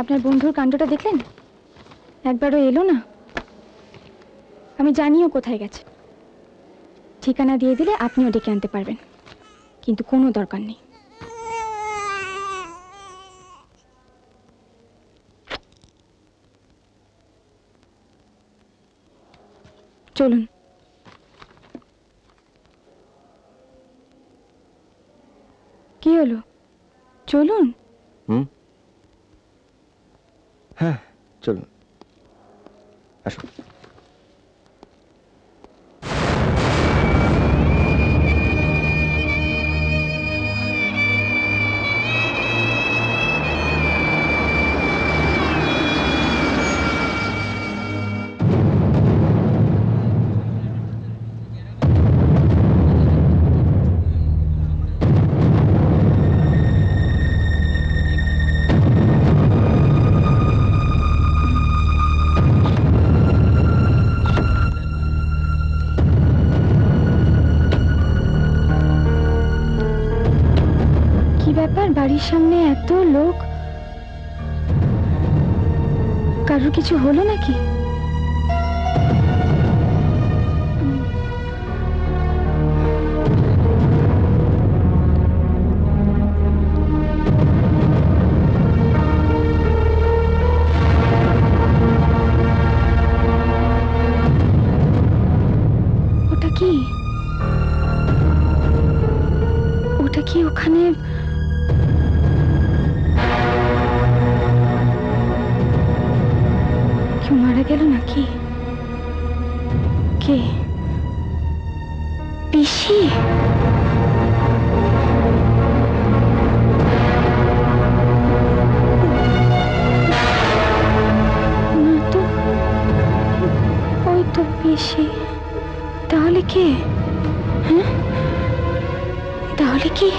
আপনার বন্ধুর কাণ্ডটা দেখলেন? একবারও এলো না। আমি জানিও কোথায় গেছে। ঠিকানা দিয়ে দিলে আপনিও ডেকে আনতে পারবেন, কিন্তু কোনো দরকার নেই। চলুন। কি হলো? চলুন। হ্যাঁ চলুন, আসুন। বাড়ির সামনে এত লোক, কারোর কিছু হলো নাকি? ওটা কি? ওটা কি ওখানে? কেউ মারা গেল নাকি? কে? পিসি? না তো, ওই তো পিসি। তাহলে কে? হ্যাঁ, তাহলে কি?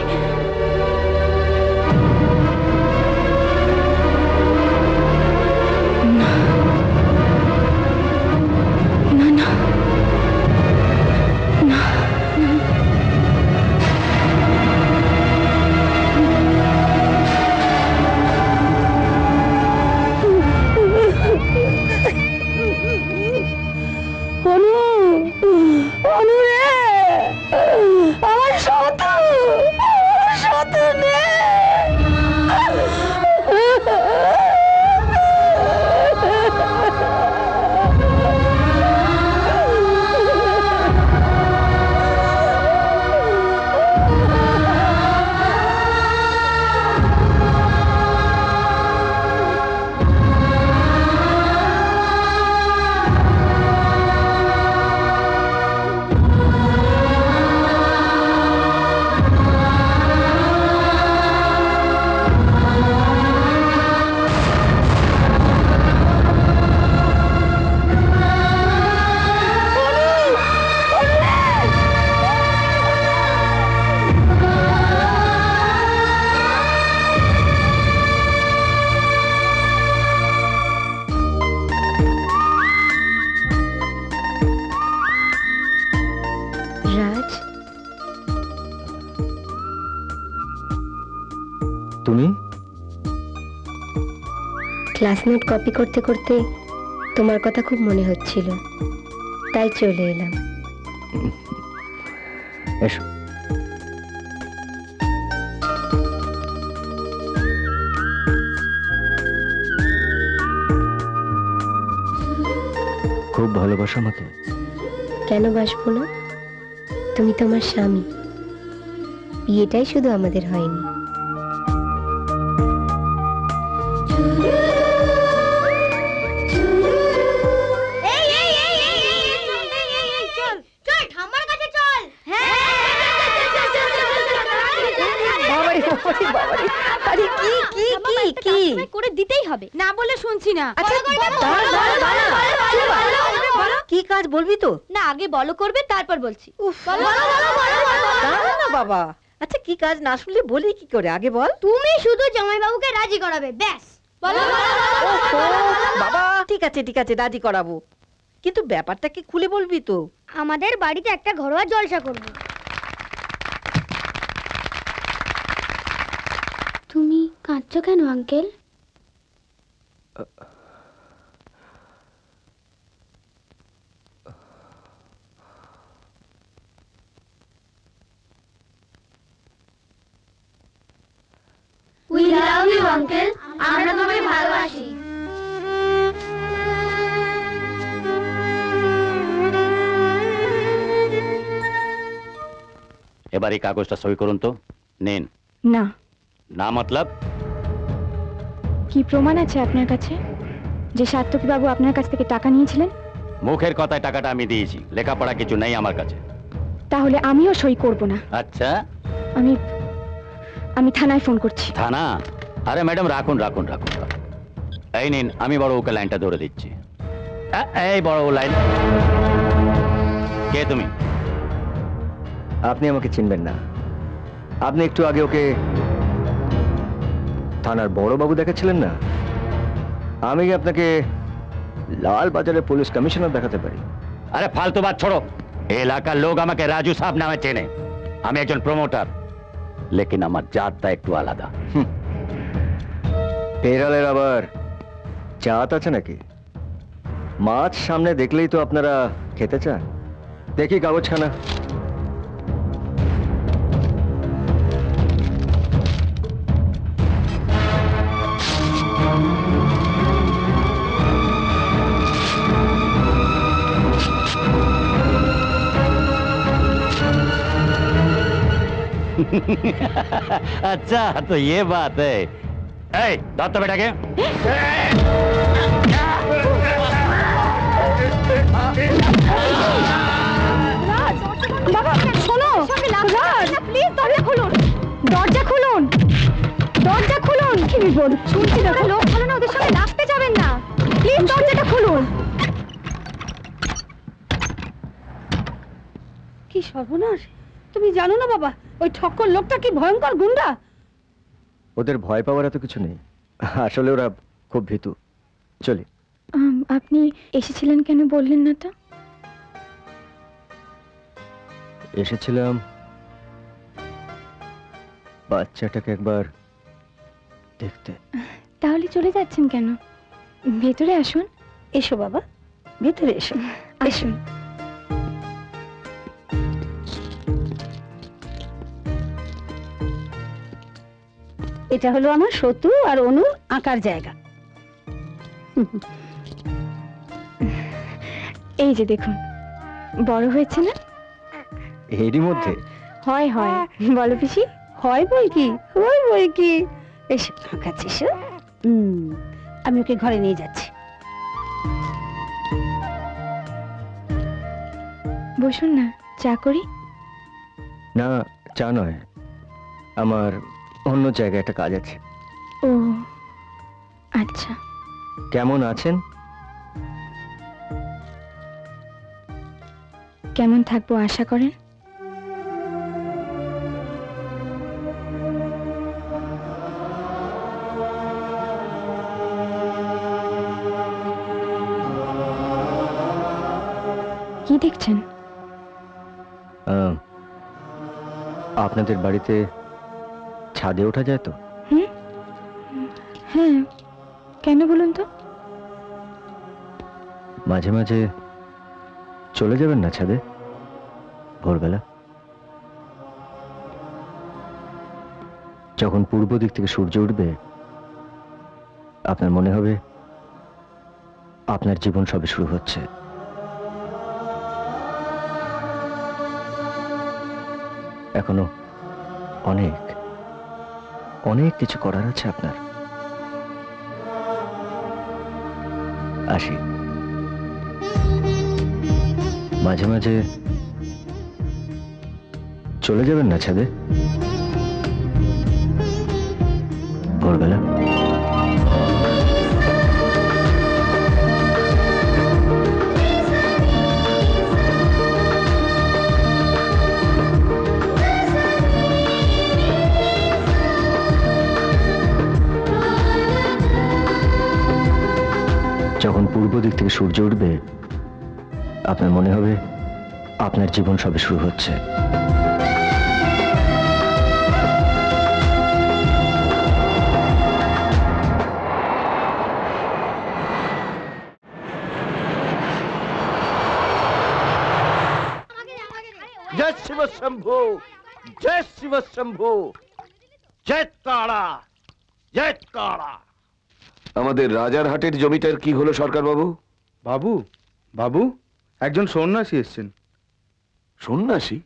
ক্লাসনোট কপি করতে করতে তোমার কথা খুব মনে হচ্ছিল, তাই চলে এলাম। এসো। খুব ভালোবাসো আমাকে? কেন বাসবো না? তুমি তো আমার স্বামী। বিয়েটাই শুধু আমাদের হয়নি। না বলে শুনছি না। কি কাজ বলবি তো? না, আগে বলো করবে, তারপর বলছি। না বাবা, আচ্ছা কি কাজ না শুনলে বলি কি করে? আগে বল। তুমি শুধু জামাইবাবুকে রাজি করাবে, ব্যাস। বলো বাবা। ঠিক আছে ঠিক আছে, রাজি করাবো, কিন্তু ব্যাপারটা কি খুলে বলবি তো? আমাদের বাড়িতে একটা ঘরোয়া জলসা করব। তুমি কাঁদছো কেন uncle? We love you, uncle. আমরা তোমায় ভালোবাসি। এবার এই কাগজটা সই করুন তো। নিন। না। না মতলব? কি প্রমাণ আছে আপনার কাছে যে সাত্তকী বাবু আপনার কাছ থেকে টাকা নিয়েছিলেন? মুখের কথায় টাকাটা আমি দিয়েছি, লেখাপড়া কিছু নেই আমার কাছে। তাহলে আমিও সই করব না। আচ্ছা, আমি আমি থানায় ফোন করছি। থানা? আরে ম্যাডাম রাখুন রাখুন রাখুন রাখুন। এই নিন, আমি বড় ওকে লাইনটা ধরে দিচ্ছি। এই বড় ও লাইন। কে তুমি? আপনি আমাকে চিনবেন না। আপনি একটু আগে ওকে থানার বড়বাবু দেখাচ্ছিলেন না? আমি কি আপনাকে লাল বাজারের পুলিশ কমিশনার দেখাতে পারি? আরে ফালতু বাত ছোড়ো। এই এলাকার লোক আমাকে রাজু সাহেব নামে চেনে। আমি একজন প্রমোটার, লেকিন আমার জাতটা একটু আলাদা। পেরালের আবার জাত আছে নাকি? মাছ সামনে দেখলেই তো আপনারা খেতে চান। দেখি কাগজখানা। अच्छा तो ये बात है। धर तो बेटा के। বাবা শোনো, রাজ প্লিজ দরজা খুলুন, দরজা খুলুন, দরজা খুলুন। কি বিপদ শুনছি, দেখো লোক ভালো না, ওদের সঙ্গে লাগতে যাবেন না, প্লিজ দরজাটা খুলুন। কি সর্বনাশ! তুমি জানো না বাবা, ওই ঠক্কর লোকটা কি ভয়ঙ্কর গুন্ডা। ওদের ভয় পাওয়ার এত কিছু নেই, আসলে ওরা খুব ভীতু। চলি। আপনি এসেছিলেন কেন বললেন না তো? এসেছিলাম বাচ্চাটাকে একবার দেখতে। তাহলে চলে যাচ্ছেন কেন? ভেতরে আসুন। এসো বাবা, ভেতরে এসো। আসুন। এটা হলো আমার সতু আর অনুর আঁকার জায়গা। এই যে দেখুন, বড় হয়েছে না? এরই মধ্যে হয় হয়, বলো পিসি। হয় বই কি, হয় বই কি। এসো আঁকাচ্ছি, এসো। আমি ওকে ঘরে নিয়ে যাচ্ছি। বসুন না, চা করি। না, চা নয়, আমার অন্য জায়গায় একটা কাজ আছে। ও আচ্ছা। কেমন আছেন? কেমন থাকবো আশা করেন? কি দেখছেন? আপনাদের বাড়িতে ছাদে ওঠা যায় তো? হ্যাঁ, কেন বলুন তো? মাঝে মাঝে চলে যাবেন না ছাদে ভোরবেলা? যখন পূর্ব দিক থেকে সূর্য উঠবে, আপনার মনে হবে আপনার জীবন সবে শুরু হচ্ছে। এখনো অনেক অনেক কিছু করার আছে আপনার। আসি। মাঝে মাঝে চলে যাবেন না ছাদে ভোরবেলা? যখন পূর্ব দিক থেকে সূর্য উঠবে, আপনার মনে হবে আপনার জীবন সবে শুরু হচ্ছে। শম্ভু, জয় শিব শম্ভু, জয় তারা, জয় তারা। আমাদের রাজারহাটের জমিটার কি হলো সরকার বাবু? বাবু, বাবু, একজন সন্ন্যাসী এসেছেন। সন্ন্যাসী?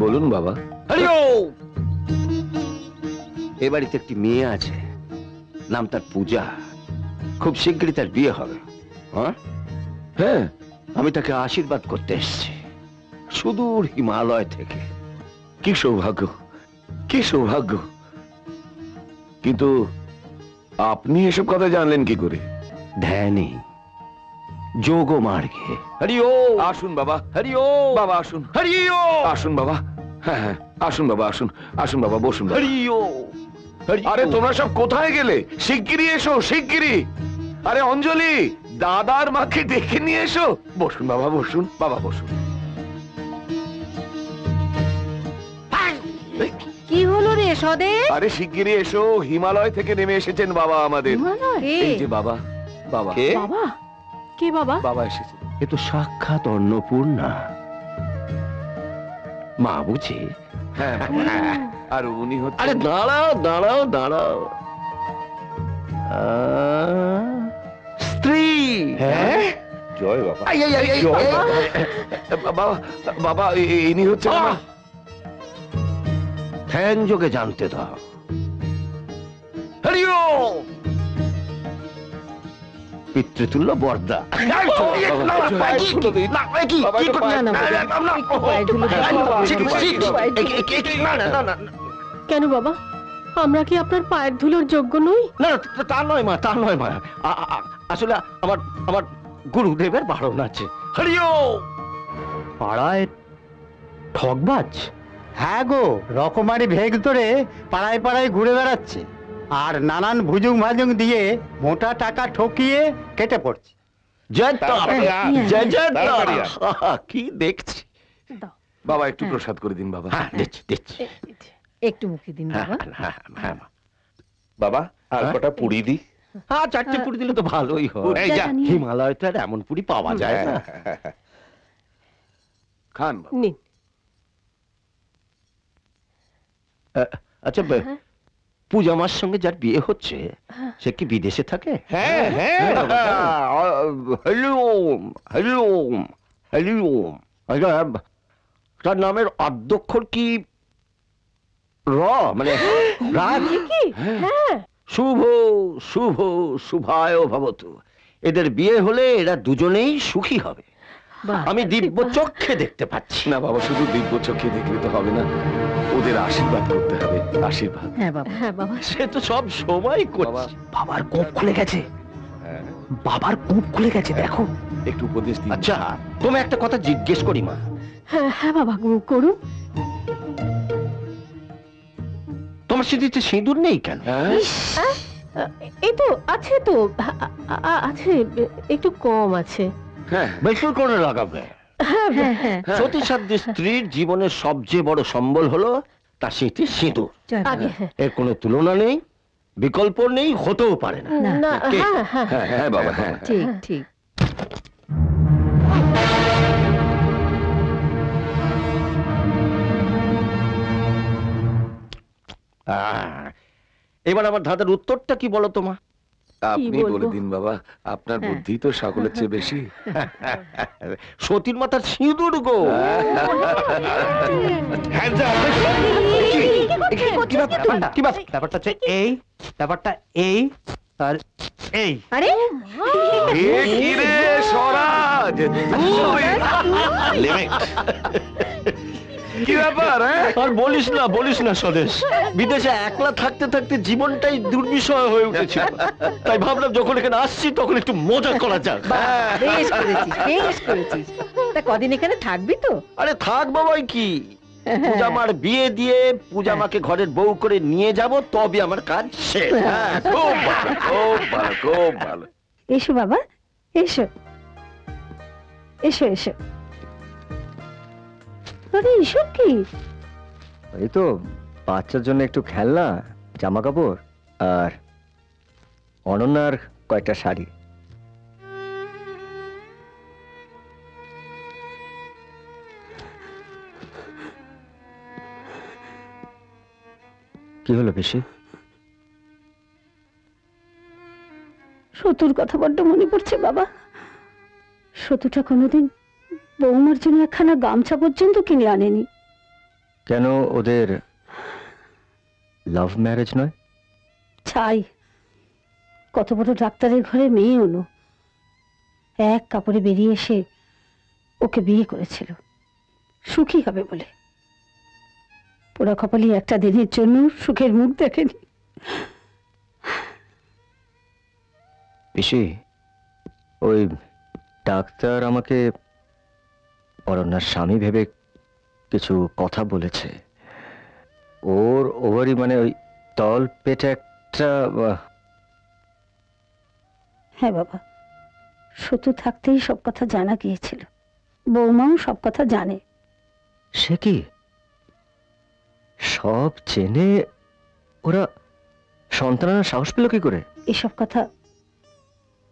বলুন বাবা। হরিও, এ বাড়িতে একটি মেয়ে আছে, নাম তার পূজা। খুব শীঘ্রই তার বিয়ে হবে। হ্যাঁ হ্যাঁ, আমি তাকে আশীর্বাদ করতে এসেছি, সুদূর হিমালয় থেকে। কি সৌভাগ্য, কি সৌভাগ্য। কিন্তু আপনি এসব কথা জানলেন কি করে? ধ্যানে, যোগ মার্গে। হরিও, আসুন বাবা, হরিও, বাবা আসুন, হরিও, আসুন বাবা। হ্যাঁ হ্যাঁ, আসুন বাবা, আসুন, আসুন বাবা, বসুন বাবা। হরিও। আরে তোমরা সব কোথায় গেলে? শিগগিরই এসো, শিগগিরই। আরে অঞ্জলি, দাদার মাকে ডেকে নিয়ে এসো। বসুন বাবা, বসুন বাবা, বসুন। কি হলো রে সদে? আরে শিগগিরই এসো, হিমালয় থেকে নেমে এসেছেন বাবা আমাদের। এই যে বাবা, বাবা, বাবা, কে বাবা? বাবা এসেছে। এ তো সাক্ষাৎ অন্নপূর্ণা মা বুঝি। হ্যাঁ বাবা। আর উনি হচ্ছে, আরে দাঁড়াও দাঁড়াও দাঁড়াও, স্ত্রী। হ্যাঁ, জয় বাবা, আই, আই, আই, আই, জয় আই। বাবা। বাবা, ইনি হচ্ছে আমার ধ্যান যোগে জানতে দাও। হরিও, পিতৃতুল্য বর্দা। কেন বাবা, আমরা কি আপনার পায়ের ধুলোর যোগ্য নই? না না, তা নয় মা, তা নয় মা। আসলে আমার আমার গুরুদেবের বারণ আছে। হরিও, পাড়ায় ঠকবাজ? হ্যাঁ গো, রকমারি ভেগ ধরে পাড়ায় পাড়ায় ঘুরে বেড়াচ্ছে আর নানান ভুজুং ভাজুং দিয়ে মোটা টাকা ঠকিয়ে কেটে পড়ছে। জয় তারা, জয় জয় তারা। কি দেখছি। বাবা, একটু প্রসাদ করে দিন বাবা। হ্যাঁ, দিচ্ছি দিচ্ছি। একটু মুখে দিন হ্যাঁ বাবা। হ্যাঁ হ্যাঁ মা। বাবা, আর কটা পুরি দি। হ্যাঁ, 4টে পুরি দিলে তো ভালোই হয়। এই যা। হিমালয় তো আর এমন পুরি পাওয়া যায় না। খান বাবা। নিন। আচ্ছা, পূজা মার সঙ্গে যার বিয়ে হচ্ছে সে কি বিদেশে থাকে? হ্যাঁ হ্যাঁ, হরিওম হরিওম হরিওম। আচ্ছা, তার নামের আদ্যক্ষর কি র, মানে রাগ? হ্যাঁ, শুভ শুভ শুভায় ভবতু। এদের বিয়ে হলে এরা দুজনেই সুখী হবে, আমি দিব্য চক্ষে দেখতে পাচ্ছি। না বাবা, শুধু দিব্য চোখে দেখলে তো হবে না, ওদের আশীর্বাদ করতে হবে। আশীর্বাদ। হ্যাঁ বাবা, হ্যাঁ বাবা। সে তো সব সময় করছে। বাবার কূপ খুলে গেছে, বাবার কূপ খুলে গেছে, দেখো। একটু উপদেশ দিন। আচ্ছা, তুমি একটা কথা জিজ্ঞেস করি মা, হ্যাঁ হ্যাঁ বাবা, করুন। তোমার স্মৃতিতে সিঁদুর নেই কেন? এই তো আছে, তো আছে, একটু কম আছে। হ্যাঁ, বেশি করে লাগাবে। হ্যাঁ হ্যাঁ, সতী সাধ্যী স্ত্রীর জীবনের সবচেয়ে বড় সম্বল হলো তার স্মৃতি সিঁদুর। আগে হ্যাঁ। এর কোনো তুলনা নেই, বিকল্প নেই, হতেও পারে না। না, কে? হ্যাঁ হ্যাঁ, হ্যাঁ হ্যাঁ বাবা, হ্যাঁ। ঠিক ঠিক। এবার আমার ধাঁধার উত্তরটা কি বলো তোমা? আপনি বলবো? বলে দিন বাবা, আপনার হ্যাঁ। বুদ্ধি তো সকলের চেয়ে বেশি। সতীর মাথার সিঁদুর গো। কি ব্যাপারটা হচ্ছে এই, ব্যাপারটা এই আর এই। আরে এ কি রে স্বরাজ, লিমিট। কি ব্যাপার? হ্যাঁ, আর বলিস না স্বদেশ, বিদেশে একলা থাকতে থাকতে জীবনটাই দুর্বিষয় হয়ে উঠেছিল। তাই ভাবলাম যখন এখানে আসছি তখন একটু মজা করা যাক। বেশ করেছিস, বেশ করেছিস। তা কদিন এখানে থাকবি তো? আরে থাক বাবাই কি, পূজা মার বিয়ে দিয়ে পূজা মাকে ঘরের বউ করে নিয়ে যাব, তবে আমার কাজ শেষ। হ্যাঁ, খুব ভালো, খুব ভালো, খুব ভালো। এসো বাবা, এসো এসো এসো। আরে এসব কি? এই তো বাচ্চার জন্য একটু খেলনা, জামা কাপড় আর অনন্যার কয়েকটা শাড়ি। কি হলো পিসি? সতুর কথা বড্ড মনে পড়ছে বাবা। সতুটা কোনোদিন বৌমার জন্য একখানা গামছা পর্যন্ত কিনে আনেনি। কেন, ওদের লাভ ম্যারেজ নয়? ছাই, কত বড় ডাক্তারের ঘরে মেয়ে হলো, এক কাপড়ে বেরিয়ে এসে ওকে বিয়ে করেছিল সুখী হবে বলে। পোড়া কপালি একটা দিনের জন্য সুখের মুখ দেখেনি। পিসি, ওই ডাক্তার আমাকে অরণ্যার স্বামী ভেবে কিছু কথা বলেছে। ওর ওভারি মানে ওই তল পেটে একটা হ্যাঁ বাবা, সতু থাকতেই সব কথা জানা গিয়েছিল, বৌমাও সব কথা জানে। সে কি সব জেনে ওরা সন্তানরা সাহস পেল কি করে? এসব কথা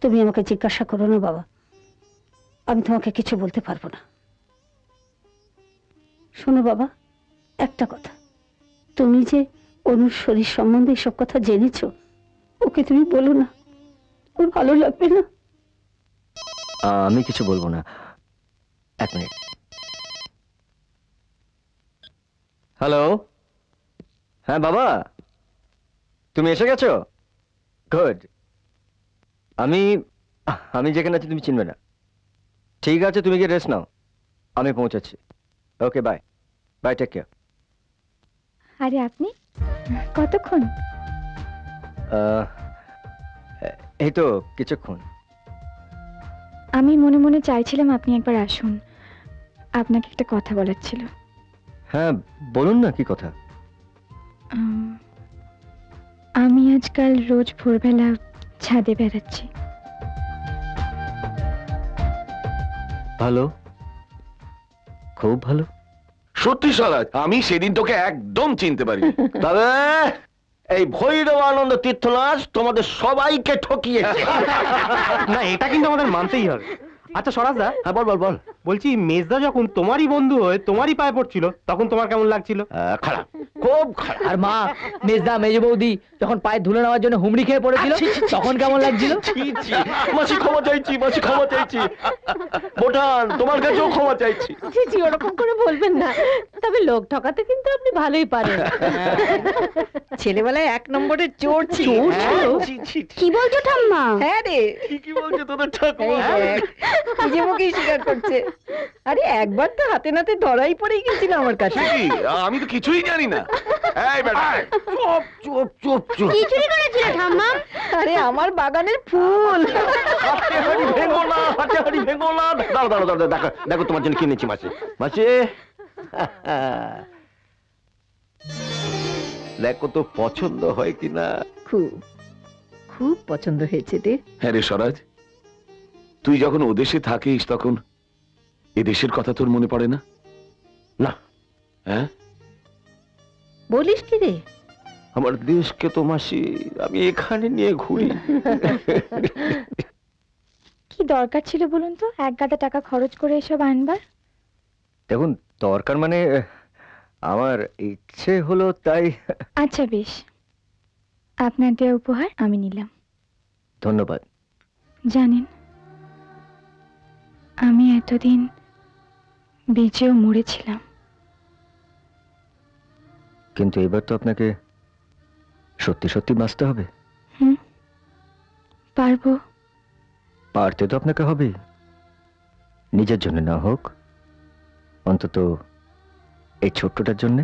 তুমি আমাকে জিজ্ঞাসা করো না বাবা, আমি তোমাকে কিছু বলতে পারবো না। শোনো বাবা, একটা কথা, তুমি যে অনুর শরীর সম্বন্ধে এসব কথা জেনেছো, ওকে তুমি বলো না, ওর ভালো লাগবে না। আমি কিছু বলবো না। এক মিনিট। হ্যালো, হ্যাঁ বাবা, তুমি এসে গেছো? গুড। আমি যেখানে আছি তুমি চিনবে না। ঠিক আছে, তুমি গিয়ে রেস্ট নাও, আমি পৌঁছাচ্ছি। ওকে, বাই বাই, টেক কেয়ার। আরে আপনি কতক্ষণ? এই তো কিছুক্ষণ। আমি মনে মনে চাইছিলাম আপনি একবার আসুন, আপনাকে একটা কথা বলার ছিল। হ্যাঁ বলুন না, কি কথা? আমি আজকাল রোজ ভোরবেলা ছাদে বেড়াচ্ছি। ভালো, খুব ভালো। সত্যি স্বরাজ, আমি সেদিন তোকে একদম চিনতে পারি। তবে এই ভৈরব আনন্দ তীর্থনাথ তোমাদের সবাইকে ঠকিয়েছে। না, এটা কিন্তু আমাদের মানতেই হবে। আচ্ছা স্বরাজদা, হ্যাঁ বল বল বল। বলছি মেজদা যখন তোমারই বন্ধু হয়ে তোমারই পায়ে পড়ছিল, তখন তোমার কেমন লাগছিল? খারাপ, খুব খারাপ। আর মা, মেজদা মেজ বৌদি যখন পায়ে ধুলে নেওয়ার জন্য হুমড়ি খেয়ে পড়েছিল, তখন কেমন লাগছিল? মাসি ক্ষমা চাইছি, মাসি ক্ষমা চাইছি। বোঠান, তোমার কাছেও ক্ষমা চাইছি। জি, ওরকম করে বলবেন না, তবে লোক ঠকাতে কিন্তু আপনি ভালোই পারেন। ছেলেবেলায় 1 নম্বরের চোর ছিল। কি বলছো ঠাম্মা? হ্যাঁ রে, কি বলছো তোদের ঠাকুমা? নিজে মুখেই স্বীকার করছে। আরে একবার তো হাতে নাতে ধরাই পড়ে গেছিল আমার কাছে। কি? আমি তো কিছুই জানি না। এই বেটা, চুপ চুপ চুপ চুপ। কি চুরি করেছিল ঠাম্মা? আরে আমার বাগানের ফুল। হাতে হাড়ি ভেঙো না, হাতে হাড়ি ভেঙো না। দাঁড়াও দাঁড়াও দাঁড়াও, দেখো দেখো তোমার জন্য কিনেছি মাসি। মাসি দেখো তো পছন্দ হয় কিনা। খুব খুব পছন্দ হয়েছে রে। হ্যাঁ রে স্বরাজ, তুই যখন ওদেশে থাকিস তখন এদেশের কথা তোর মনে পড়ে না? না। হ্যাঁ, বলিস কি রে? আমার দেশকে তো মাসি আমি এখানে নিয়ে ঘুরি। কি দরকার ছিল বলুন তো 1 গাদা টাকা খরচ করে এসব আনবার? দেখুন, দরকার মানে আমার ইচ্ছে হলো তাই। আচ্ছা বেশ, আপনার দেওয়া উপহার আমি নিলাম। ধন্যবাদ। জানেন, আমি এতদিন বেঁচেও মরেছিলাম, কিন্তু এবার তো আপনাকে সত্যি সত্যি বাঁচতে হবে। পারবো? পারতে তো আপনাকে হবেই, নিজের জন্য না হোক, অন্তত এই ছোট্টটার জন্যে।